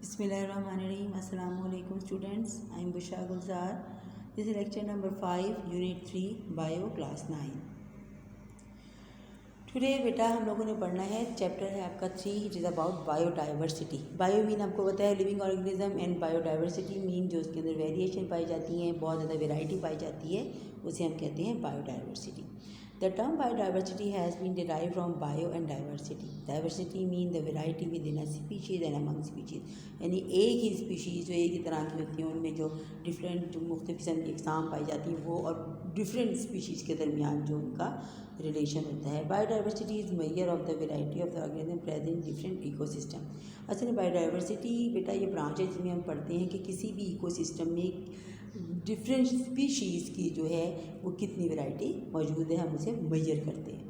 Bismillahirrahmanirrahim. Assalamu alaikum students. I am Bushra Gulzar. This is lecture number 5, Unit 3, Bio Class 9. Today बेटा हम लोगों ने पढ़ना है, चैप्टर है आपका 3, it is about biodiversity. Bio mean आपको पता है living organism, and biodiversity mean जो उसके अंदर वेरिएशन पाई जाती हैं, बहुत ज़्यादा वेराइटी पाई जाती है, उसे हम कहते हैं biodiversity. The term biodiversity has been derived from bio and diversity. Diversity mean the variety within a species and among species. यानी एक ही स्पीशीज़ जो एक ही तरह की होती हैं उनमें जो डिफरेंट जो मुख्तलिफ किस्म की अक़साम पाई जाती हैं वो, और डिफरेंट स्पीशीज़ के दरमियान जो उनका रिलेशन होता है. Biodiversity is measure of the variety of the organism present in different ecosystem. असल में बायोडाइवर्सिटी बेटा ये ब्रांच है जिसमें हम पढ़ते हैं कि किसी भी इकोसिस्टम में डिफरेंट स्पीशीज़ की जो है वो कितनी वैरायटी मौजूद है, हम उसे मेजर करते हैं.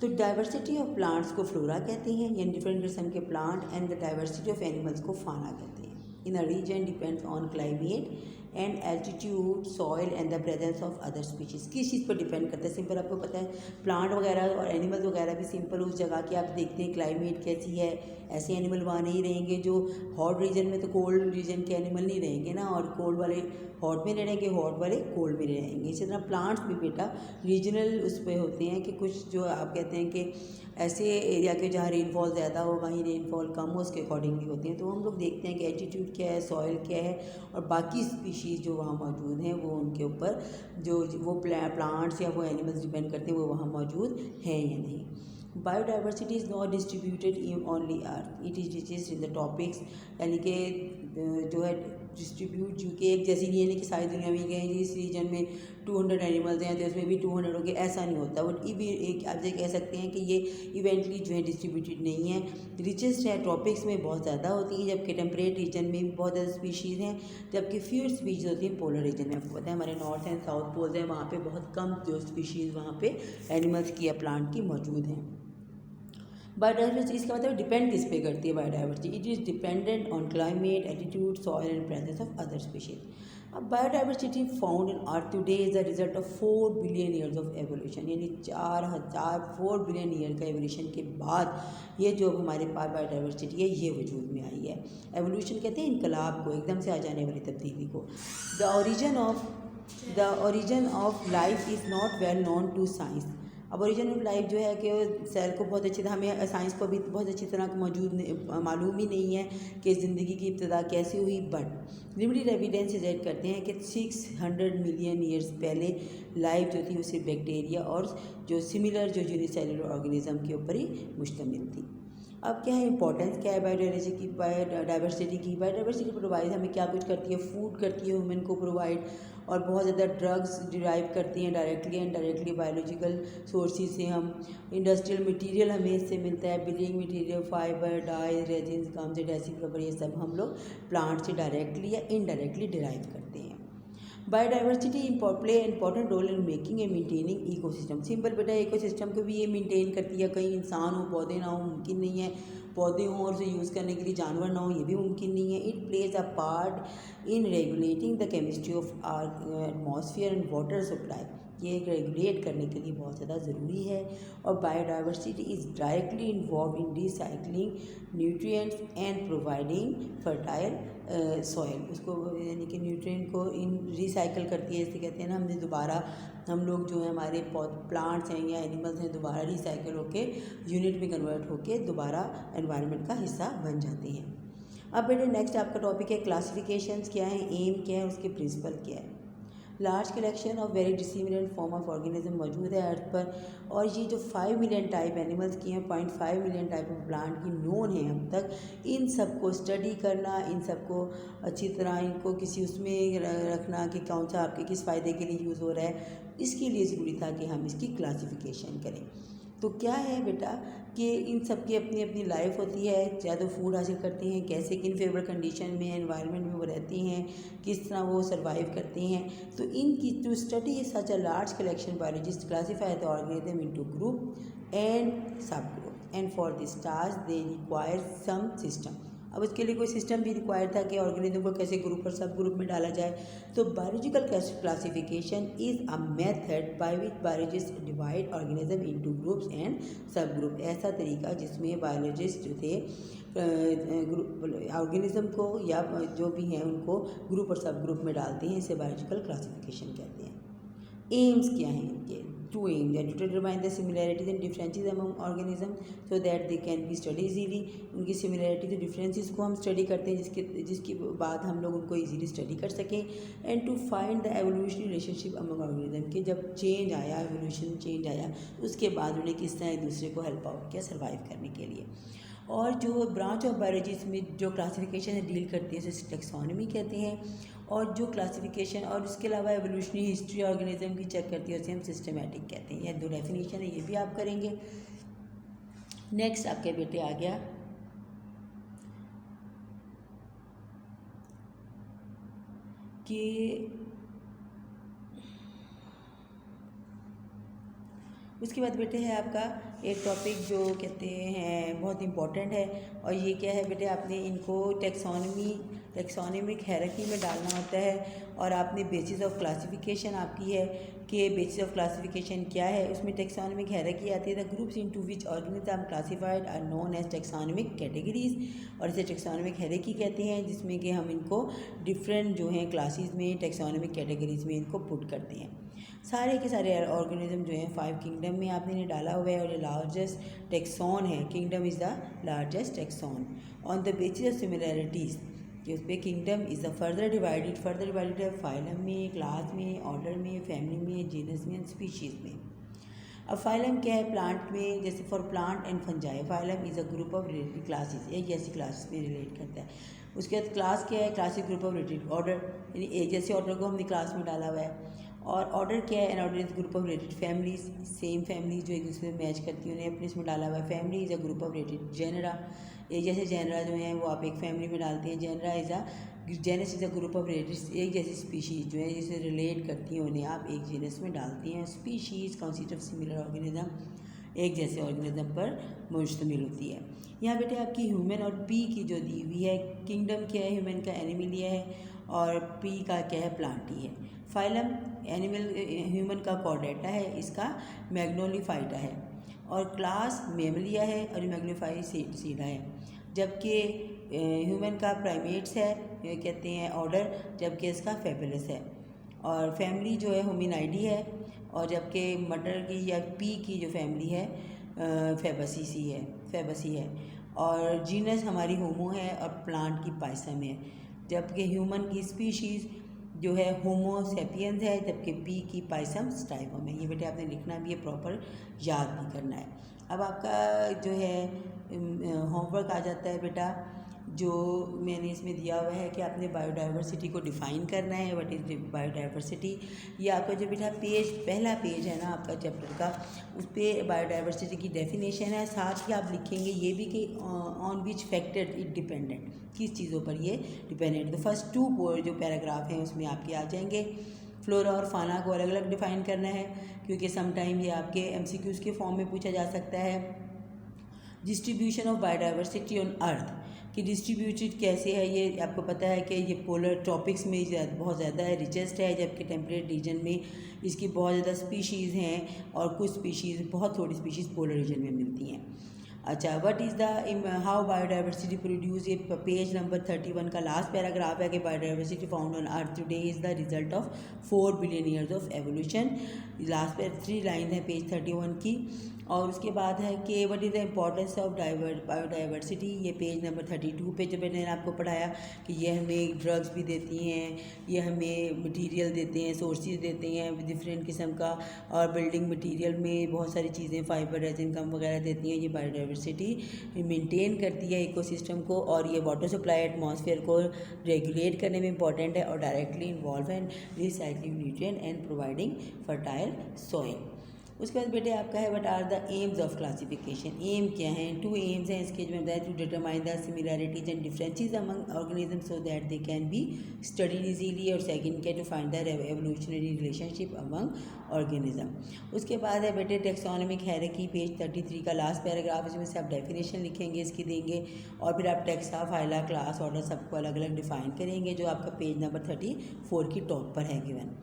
तो डाइवर्सिटी ऑफ प्लांट्स को फ्लोरा कहते हैं, यानी डिफरेंट किस्म के plant, and the diversity of animals को फाना कहते हैं. In a region depends on climate and altitude, soil and the presence of other species. किस चीज़ पर डिपेंड करता है? सिंपल आपको पता है प्लांट वगैरह और एनिमल्स वगैरह भी सिंपल उस जगह की आप देखते हैं क्लाइमेट कैसी है, ऐसे एनिमल वहाँ नहीं रहेंगे. जो हॉट रीजन में तो कोल्ड रीजन के एनिमल नहीं रहेंगे ना, और कोल्ड वाले हॉट में रहेंगे, हॉट वाले कोल्ड में रहेंगे. इसी तरह प्लांट्स भी बेटा रीजनल उस पर होते हैं कि कुछ जो आप कहते हैं कि ऐसे एरिया के जहाँ रेनफॉल ज़्यादा हो वहीं रेनफॉल कम हो, उसके अकॉर्डिंगली होते हैं. तो हम लोग देखते हैं कि एल्टीट्यूड क्या है, सॉइल क्या है, और बाकी स्पीशीज़ जो वहाँ मौजूद हैं वो उनके ऊपर जो वो प्लांट्स या वो एनिमल्स डिपेंड करते हैं वो वहाँ मौजूद हैं या नहीं. Biodiversity is not distributed in only earth, it is disease in the topics. यानी कि जो है डिस्ट्रीब्यूट जो कि एक जैसी नहीं है कि सारी दुनिया में गए इस रीजन में 200 एनिमल्स हैं तो उसमें भी 200 हो गए, ऐसा नहीं होता. वो भी एक आप ये कह सकते हैं कि ये इवेंटली जो है डिस्ट्रीब्यूटेड नहीं है. रिचेस्ट है ट्रॉपिक्स में बहुत ज़्यादा होती है, जबकि टेम्परेट रीजन में भी बहुत ज़्यादा स्पीशीज़ हैं, जबकि फ्यू स्पीशीज़ होती हैं पोलर रीजन में. आपको पता है हमारे नॉर्थ एंड साउथ पोल्स हैं, वहाँ पे बहुत कम जो स्पीशीज़ वहाँ पे एनिमल्स की या प्लांट की मौजूद हैं. बायोडाइवर्सिटी इसका मतलब डिपेंड किस पे करती है biodiversity? It is dependent on climate, altitude, soil and presence of other species. अब biodiversity found in earth today is the result of 4 billion years of evolution. यानी 4 बिलियन ईयर का एवोल्यूशन के बाद ये जो हमारे पास बायोडाइवर्सिटी है ये वजूद में आई है. एवोल्यूशन कहते हैं इनकलाब को, एकदम से आ जाने वाली तब्दीली को. The origin of life is not well known to science. अब ओरिजिन ऑफ लाइफ जो है कि सेल को बहुत अच्छी तरह हमें साइंस को भी बहुत अच्छी तरह मौजूद मालूम ही नहीं है कि ज़िंदगी की इब्तदा कैसे हुई. बट लिमिटेड एविडेंस सजेस्ट करते हैं कि 600 मिलियन ईयर्स पहले लाइफ जो थी वो सिर्फ बैक्टीरिया और जो सिमिलर जो यूनिसेलुलर ऑर्गेनिज्म के ऊपर ही मुश्तमिल थी. अब क्या है इंपॉर्टेंस क्या है बायोडाइवर्सिटी की? बायोडाइवर्सिटी प्रोवाइड हमें क्या कुछ करती है? फूड करती है ह्यूमन को प्रोवाइड, और बहुत ज़्यादा ड्रग्स डिराइव करती हैं directly and directly biological sources से. हम इंडस्ट्रियल मटेरियल हमें इससे मिलता है, building material, fibre, dyes, resins, gums, adhesive rubber, ये सब हम लोग प्लांट से डायरेक्टली या इनडायरेक्टली डिराइव करते हैं. Biodiversity play important role in making and maintaining ecosystem. Simple बेटा इकोसिस्टम को भी ये मेंटेन करती है. कहीं इंसान हो, पौधे ना हो, मुमकिन नहीं है. पौधे हों और उसे यूज़ करने के लिए जानवर ना हो, ये भी मुमकिन नहीं है. It plays a part in regulating the chemistry of our atmosphere and water supply. ये रेगुलेट करने के लिए बहुत ज़्यादा ज़रूरी है. और biodiversity is directly involve in recycling nutrients and providing fertile soil. उसको यानी कि न्यूट्रिएंट को इन रिसाइकल करती है, जैसे कहते हैं ना हमने दोबारा हम लोग जो है हमारे प्लांट्स हैं या एनिमल्स हैं दोबारा रिसाइकल होके यूनिट में कन्वर्ट होके दोबारा एनवायरनमेंट का हिस्सा बन जाते हैं. अब बेटे नेक्स्ट आपका टॉपिक है क्लासिफिकेशंस क्या है, एम क्या है, उसके प्रिंसिपल क्या है. Large collection of very dissimilar form of organism मौजूद है अर्थ पर, और ये जो 5 मिलियन टाइप एनिमल्स की हैं, 0.5 मिलियन टाइप ऑफ प्लांट की नोन है अब तक. इन सब को स्टडी करना, इन सब को अच्छी तरह इनको किसी उसमें रखना कि कौन सा आपके किस फ़ायदे के लिए यूज़ हो रहा है, इसके लिए ज़रूरी था कि हम इसकी क्लासिफिकेशन करें. तो क्या है बेटा कि इन सब की अपनी अपनी लाइफ होती है, ज़्यादा फूड हासिल करते हैं, कैसे किन फेवरेट कंडीशन में एनवायरनमेंट में वो रहती हैं, किस तरह वो सर्वाइव करते हैं. तो इनकी to study such a large collection biologist classify the organism into group and sub group, and for this task they require some system. अब उसके लिए कोई सिस्टम भी रिक्वायर था कि ऑर्गेनिज्म को कैसे ग्रुप और सब ग्रुप में डाला जाए। तो biological classification is a method by which biologist divide organism into groups and sub group. ऐसा तरीका जिसमें बायोलॉजिस्ट जो थे ऑर्गेनिज्म को या जो भी हैं उनको ग्रुप और सब ग्रुप में डालते हैं, इसे बायोलॉजिकल क्लासिफिकेशन कहते हैं। एम्स क्या हैं इनके? टू एम्स है to determine the similarities and differences among organism so that they can be study easily. उनकी सिमिलैरिटीज और डिफरेंसेस को हम स्टडी करते हैं जिसके बाद हम लोग उनको इजीली स्टडी कर सकें। And to find the evolutionary relationship among organism कि जब चेंज आया, एवोल्यूशन चेंज आया, उसके बाद उन्हें किस तरह एक दूसरे को हेल्प आउट किया सर्वाइव करने के लिए। और जो ब्रांच ऑफ बायोलॉजी में जो क्लासिफिकेशन डील करती है उसे टेक्सोनॉमी कहते हैं। और जो क्लासिफिकेशन और इसके अलावा एवोल्यूशनरी हिस्ट्री ऑर्गेनिज्म की चेक करती है उसे हम सिस्टमैटिक कहते हैं। यह दो डेफिनेशन है, ये भी आप करेंगे। नेक्स्ट आपके बेटे आ गया कि उसके बाद बेटे है आपका एक टॉपिक जो कहते हैं बहुत इम्पॉर्टेंट है, और ये क्या है बेटे, आपने इनको टेक्सोनॉमिक हायरार्की में डालना होता है। और आपने बेसिस ऑफ क्लासिफिकेशन आपकी है कि बेसिस ऑफ क्लासिफिकेशन क्या है, उसमें टेक्सोनॉमिक हायरार्की आती है। The groups into which organism classified are known as taxonomic categories, और इसे टेक्सोनॉमिक हायरार्की कहते हैं, जिसमें कि हम इनको डिफरेंट जो हैं क्लासेस में टेक्सोनॉमिक कैटेगरीज में इनको पुट करते हैं। सारे के सारे ऑर्गेनिज्म जो हैं 5 किंगडम में आपने इन्हें डाला हुआ है, और ये लार्जेस्ट टेक्सॉन है। Kingdom is the largest tax on on the basis of similarities, कि उस पर kingdom is the further divided है फाइलम में, क्लास में, ऑर्डर में, फैमिली में, जीनस में, स्पीशीज़ में। अब फाइलम क्या है? प्लांट में, जैसे for plant and fungi, phylum is a group of related classes, एक जैसी क्लासेस में रिलेट करता है। उसके बाद क्लास क्या है? Classic group of related order, यानी एक जैसे ऑर्डर को हमने क्लास में डाला हुआ है। और ऑर्डर क्या है? An order is group of related families, same families जो एक दूसरे में मैच करती हैं उन्हें अपने इसमें डाला हुआ है। Family is a group of related genera, एक जैसे जेनरा जो हैं वो आप एक फैमिली में डालते हैं। Genera is a genus is a group of related, एक जैसी स्पीशीज़ जो है जिसे रिलेट करती हैं उन्हें आप एक जेनस में डालते हैं। Species consist of similar organism, एक जैसे ऑर्गेनिज्म पर मुश्तमिल होती है। यहाँ बेटे आपकी ह्यूमन और पी की जो दी हुई है, किंगडम क्या है? ह्यूमन का एनिमलिया है, और पी का क्या है? प्लांटी है। फाइलम ह्यूमन का कॉर्डेटा है, इसका मैग्नोलिफाइटा है। और क्लास मेमलिया है और मैग्निफाइसीडा है। जबकि ह्यूमन का प्राइमेट्स है, कहते हैं ऑर्डर, जबकि इसका फेबुलस है। और फैमिली जो है होमिनाइडी है, और जबकि मटर की या पी की जो फैमिली है फेबसी है। और जीनस हमारी होमो है, और प्लांट की पाइसम है। जबकि ह्यूमन की स्पीशीज़ जो है होमो सेपियंस है, जबकि पी की पाइसम स्टाइवम है। ये बेटे आपने लिखना भी है, प्रॉपर याद भी करना है। अब आपका जो है होमवर्क आ जाता है बेटा, जो मैंने इसमें दिया हुआ है कि आपने बायोडाइवर्सिटी को डिफ़ाइन करना है। What is biodiversity? ये आपका जो बेटा पहला पेज है ना आपका चैप्टर का, उस पर बायोडाइवर्सिटी की डेफिनेशन है। साथ ही आप लिखेंगे ये भी कि on which factor it dependent, किस चीज़ों पर ये डिपेंडेंट। तो फर्स्ट 2 जो पैराग्राफ हैं उसमें आपके आ जाएंगे। फ्लोरा और फाना को अलग अलग डिफ़ाइन करना है, क्योंकि समटाइम ये आपके MCQs के फॉर्म में पूछा जा सकता है। Distribution of biodiversity on earth कि डिस्ट्रीब्यूटेड कैसे है, ये आपको पता है कि ये पोलर ट्रॉपिक्स में बहुत ज़्यादा है, रिचेस्ट है, जबकि टेम्परेट रीजन में इसकी बहुत ज़्यादा स्पीशीज़ हैं, और कुछ स्पीशीज़, बहुत थोड़ी स्पीशीज़ पोलर रीजन में मिलती हैं। अच्छा, what is the how biodiversity produce, ये पेज नंबर 31 का लास्ट पैराग्राफ है कि biodiversity found on earth today is the result of 4 billion years of evolution. Last पे 3 लाइन है पेज 31 की। और उसके बाद है कि what is the importance of biodiversity, ये पेज नंबर 32 पे जो मैंने आपको पढ़ाया कि ये हमें ड्रग्स भी देती हैं, ये हमें मटेरियल देते हैं, सोर्सेज देते हैं डिफरेंट किस्म का, और बिल्डिंग मटेरियल में बहुत सारी चीज़ें, फाइबर, रेजिन, गम वगैरह देती हैं। ये बायोडाइवर्सिटी मेंटेन करती है इकोसिस्टम को, और ये वाटर सप्लाई एटमॉस्फेयर को रेगुलेट करने में इंपॉर्टेंट है, और directly involve and recycling nutrient and providing fertile soil. उसके बाद बेटे आपका है what are the aims of classification. Aim क्या है? 2 एम्स हैं इसके, जो बताया, to determine the similarities and differences among organism so that they can be studied easily, और सेकंड क्या, to find the evolutionary relationship among organism. उसके बाद है बेटे टेक्सोनॉमिक हायरार्की, पेज 33 का लास्ट पैराग्राफ, इसमें से आप डेफिनेशन लिखेंगे, इसकी देंगे, और फिर आप टेक्सा, फाइला, क्लास, ऑर्डर सबको अलग अलग डिफाइन करेंगे, जो आपका पेज नंबर 34 की टॉप पर है गिवन।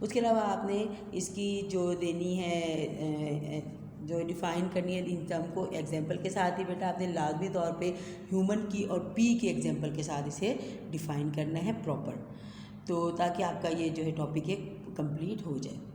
उसके अलावा आपने इसकी जो देनी है, जो डिफ़ाइन करनी है इन टर्म को एग्जांपल के साथ ही बेटा आपने लाजमी तौर पे ह्यूमन की और पी के एग्जांपल के साथ इसे डिफ़ाइन करना है प्रॉपर, तो ताकि आपका ये जो है टॉपिक है कंप्लीट हो जाए।